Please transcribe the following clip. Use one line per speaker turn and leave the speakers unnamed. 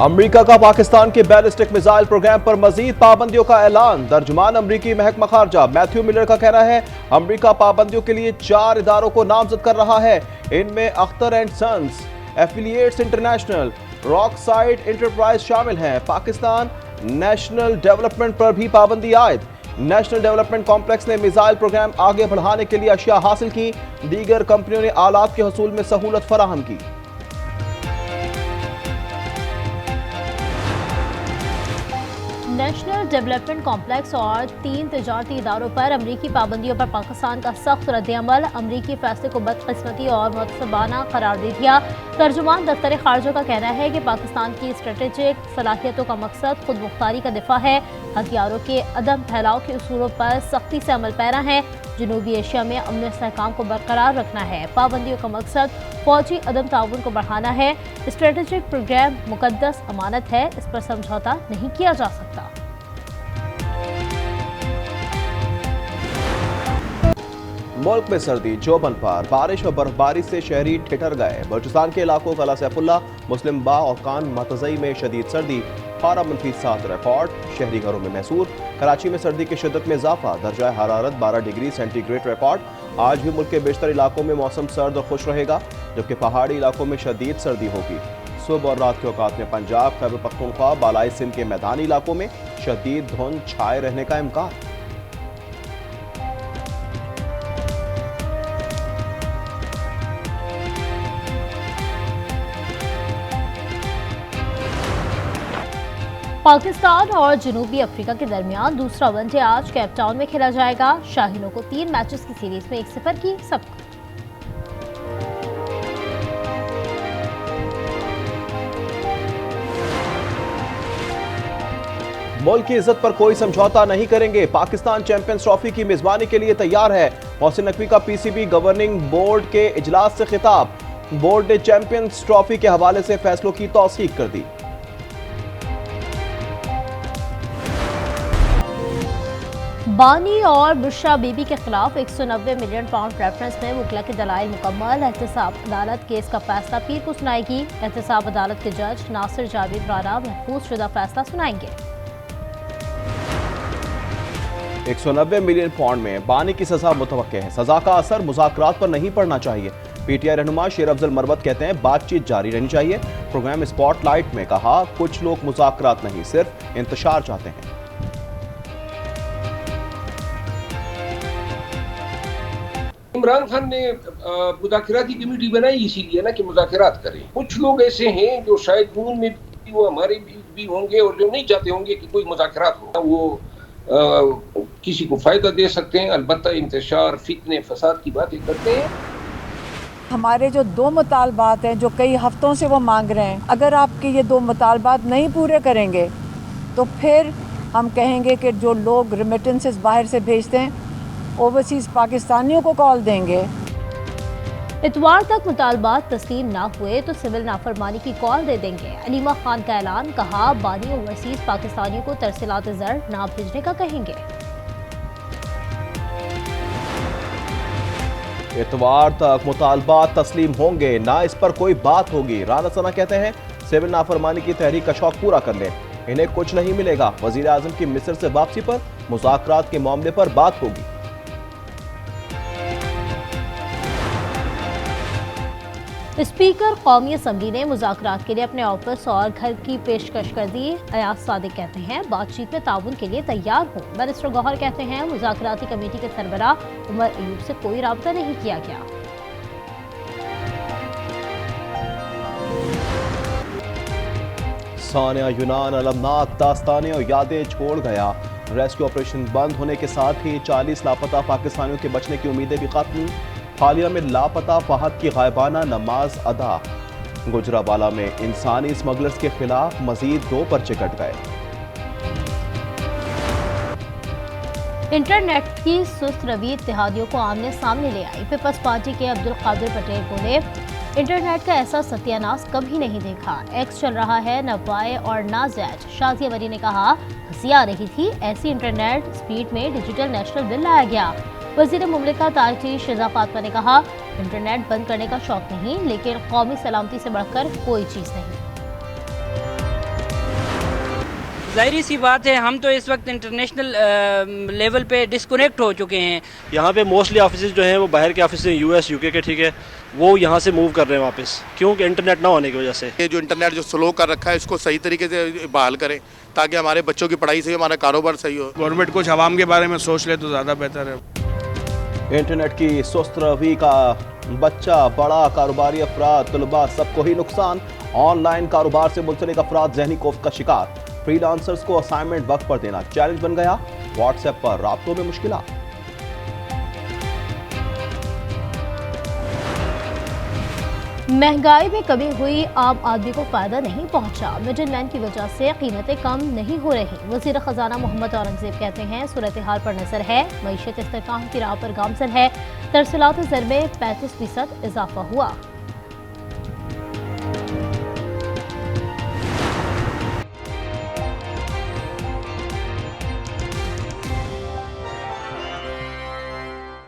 अमरीका का पाकिस्तान के ballistic missile programme पर मजीद पाबंदियों का ऐलान। तर्जुमान अमरीकी महकमा खारजा मैथ्यू मिलर का कहना है अमरीका पाबंदियों के लिए 4 इदारों को नामजद कर रहा है। इनमें Akhtar and sons, affiliates international, Rockside enterprise शामिल हैं। पाकिस्तान नेशनल डेवलपमेंट पर भी पाबंदी आयद। नेशनल डेवलपमेंट कॉम्प्लेक्स ने मिसाइल प्रोग्राम आगे बढ़ाने के लिए अशिया हासिल की। दीगर कंपनियों ने आलात के हसूल में सहूलत फराहम की।
नेशनल डेवलपमेंट कॉम्प्लेक्स और 3 तिजारती इदारों पर अमरीकी पाबंदियों पर पाकिस्तान का सख्त रद्द-ए-अमल। अमरीकी फैसले को बदकिस्मती और मुतसबाना करार दे दिया। तर्जुमान दफ्तर खारजा का कहना है कि पाकिस्तान की स्ट्रेटेजिक सलाहियतों का मकसद खुद मुख्तारी का दिफा है। हथियारों के अदम फैलाव के उसूलों पर सख्ती से अमल पैरा है। जनूबी एशिया में अमन इस्तेहकाम को बरकरार रखना है। पाबंदियों का मकसद फौजी अदम ताउन को बढ़ाना है। स्ट्रेटेजिक प्रोग्राम मुकद्दस अमानत है, इस पर समझौता नहीं किया जा सकता।
मुल्क में सर्दी जोबन पर, बारिश और बर्फबारी से शहरी ठिठर गए। बलूचिस्तान के इलाकों कला सैफुल्ला, मुस्लिम बाग और कान मतज़ई में शदीद सर्दी, पारा -7 रिकॉर्ड, शहरी घरों में महसूस। कराची में सर्दी की शिद्दत में इजाफा, दर्जा हरारत 12 डिग्री सेंटीग्रेड रिकॉर्ड। आज भी मुल्क के बेशतर इलाकों में मौसम सर्द और खुश रहेगा, जबकि पहाड़ी इलाकों में शदीद सर्दी होगी। सुबह और रात के औकात में पंजाब, खैबर पख्तूनख्वा, बालाई सिंध के मैदानी इलाकों में शदीद धुंध छाए रहने का इम्कान।
पाकिस्तान और जनूबी अफ्रीका के दरमियान दूसरा वनडे आज केप टाउन में खेला जाएगा। शाहीनों को 3 मैचेस की सीरीज में 1-0 की सबक।
मुल्क की इज्जत पर कोई समझौता नहीं करेंगे। पाकिस्तान चैंपियंस ट्रॉफी की मेजबानी के लिए तैयार है। मोहसिन नकवी का पीसीबी गवर्निंग बोर्ड के इजलास से खिताब। बोर्ड ने चैंपियंस ट्रॉफी के हवाले से फैसलों की तौसीक कर दी।
बानी और बुशरा बीबी के खिलाफ 190 मिलियन पाउंड रेफरेंस में मुकला के दलाइल मुकम्मल। एहतसाब अदालत केस का फैसला पीर को सुनाएगी। एहतसाब अदालत के जज नासिर जावेद राना महफूज शुदा फैसला सुनाएंगे।
190 मिलियन पाउंड में बानी की सजा मुतवक्के है। सजा का असर मुज़ाकरात पर नहीं पड़ना चाहिए। पीटीआई रहनुमा शेर अफजल मरवत कहते हैं बातचीत जारी रहनी चाहिए। प्रोग्राम स्पॉटलाइट में कहा कुछ लोग मुज़ाकरात नहीं सिर्फ इंतशार चाहते हैं।
इमरान खान ने मुज़ाकराती कमेटी बनाई इसीलिए ना कि मुज़ाकरात करें। कुछ लोग ऐसे हैं जो शायद नून में भी वो हमारे भी होंगे और जो नहीं चाहते होंगे कि कोई मुज़ाकरात हो, वो किसी को फ़ायदा दे सकते हैं। अलबत्ता इंतशार, फितने, फसाद की बातें करते हैं।
हमारे जो 2 मुतालबात हैं जो कई हफ्तों से वो मांग रहे हैं, अगर आपके ये 2 मुतालबात नहीं पूरे करेंगे तो फिर हम कहेंगे कि जो लोग रेमिटेंसेस बाहर से भेजते हैं ओवरसीज़ पाकिस्तानियों को कॉल देंगे।
इतवार तक मुतालबात तस्लीम ना हुए तो सिविल नाफरमानी की कॉल दे देंगे। अलीमा खान का ऐलान, कहा बानी ओवरसीज पाकिस्तानियों को तरसीलात ज़र ना भेजने का कहेंगे।
इतवार तक मुतालबात तस्लीम होंगे, ना इस पर कोई बात होगी। राना सना कहते हैं सिविल नाफरमानी की तहरीक का शौक पूरा कर लें, इन्हें कुछ नहीं मिलेगा। वजीर आजम की मिस्र से वापसी पर मुज़ाकरात के मामले पर बात होगी।
स्पीकर कौमी असम्बली ने मुज़ाकरात के लिए अपने ऑफिस और घर की पेशकश कर दी। अयाज सादिक कहते हैं बातचीत में ताउन के लिए तैयार हूँ। बैरिस्टर गौहर कहते हैं मुज़ाकराती कमेटी के सरबराह उमर अयूब से कोई राब्ता नहीं किया गया।
सानिया यूनान अलमनाक दास्तानें और यादें छोड़ गया। रेस्क्यू ऑपरेशन बंद होने के साथ ही 40 लापता पाकिस्तानियों के बचने की उम्मीदें भी खत्म। हालिया में लापता फहद की गायबाना नमाज अदा। गुजरावाला में इंसानी स्मगलर्स के खिलाफ मजीद 2 पर्चे कट गए।
इंटरनेट की सुस्त रवि इत्तेहादियों को आमने सामने ले आई। पीपल्स पार्टी के अब्दुल कादिर पटेल बोले इंटरनेट का ऐसा सत्यानाश कभी नहीं देखा। एक्स चल रहा है न वाई और न ज़ेड। शाज़िया वरी ने कहा हंसी आ रही थी, ऐसी इंटरनेट स्पीड में डिजिटल नेशनल बिल लाया गया। वज़ीर मुमलिकत आईटी शिजा फातमा ने कहा इंटरनेट बंद करने का शौक नहीं, लेकिन कौमी सलामती से बढ़कर कोई चीज़ नहीं।
ज़ाहिर सी बात है, हम तो इस वक्त इंटरनेशनल लेवल पे डिस्कनेक्ट हो चुके हैं।
यहाँ पे मोस्टली ऑफिस जो हैं वो बाहर के ऑफिस हैं, यूएस यूके के, ठीक है, वो यहाँ से मूव कर रहे हैं वापस, क्योंकि इंटरनेट ना होने की वजह से।
ये जो इंटरनेट जो स्लो कर रखा है इसको सही तरीके से बहाल करें ताकि हमारे बच्चों की पढ़ाई सही हो, हमारा कारोबार सही हो।
गवर्नमेंट कुछ आवाम के बारे में सोच ले तो ज़्यादा बेहतर है।
इंटरनेट की सुस्त रवि का बच्चा, बड़ा कारोबारी अफराद, तलबा सबको ही नुकसान। ऑनलाइन कारोबार से मुंसलिक अफराद जहनी कोफ्त का शिकार। फ्रीलांसर्स को असाइनमेंट वक्त पर देना चैलेंज बन गया। व्हाट्सएप पर राब्तों में मुश्किलात।
महंगाई में कमी हुई, आम आदमी को फायदा नहीं पहुंचा। मिडिल मैन की वजह से कीमतें कम नहीं हो रही। वजीर खजाना मोहम्मद औरंगजेब कहते हैं सूरत हाल पर नजर है, मईशत इस्तेहकाम की राह पर गामजन है। तरसीलात ज़र में 35% इजाफा हुआ।